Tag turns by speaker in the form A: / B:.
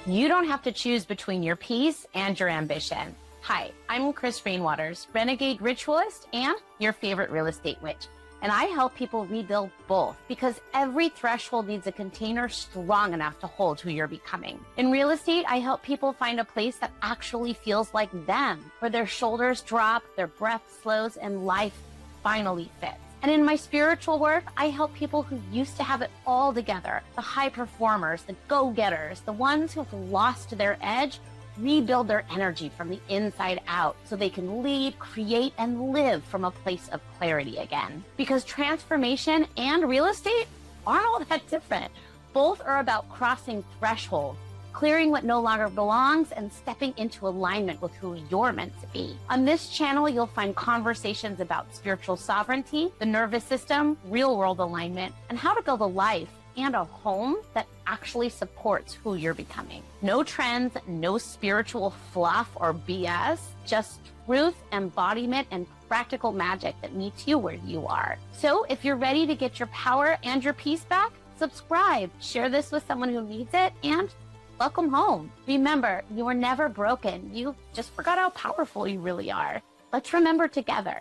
A: You don't have to choose between your peace and your ambition. Hi, I'm Chris Rainwaters, renegade ritualist and your favorite real estate witch. And I help people rebuild both because every threshold needs a container strong enough to hold who you're becoming. In real estate, I help people find a place that actually feels like them, where their shoulders drop, their breath slows, and life finally fits. And in my spiritual work, I help people who used to have it all together, the high performers, the go-getters, the ones who have lost their edge, rebuild their energy from the inside out so they can lead, create, and live from a place of clarity again. Because transformation and real estate aren't all that different. Both are about crossing thresholds, clearing what no longer belongs, and stepping into alignment with who you're meant to be. On this channel, you'll find conversations about spiritual sovereignty, the nervous system, real-world alignment, and how to build a life and a home that actually supports who you're becoming. No trends, no spiritual fluff or BS, just truth, embodiment, and practical magic that meets you where you are. So if you're ready to get your power and your peace back, subscribe, share this with someone who needs it, and welcome home. Remember, you were never broken. You just forgot how powerful you really are. Let's remember together.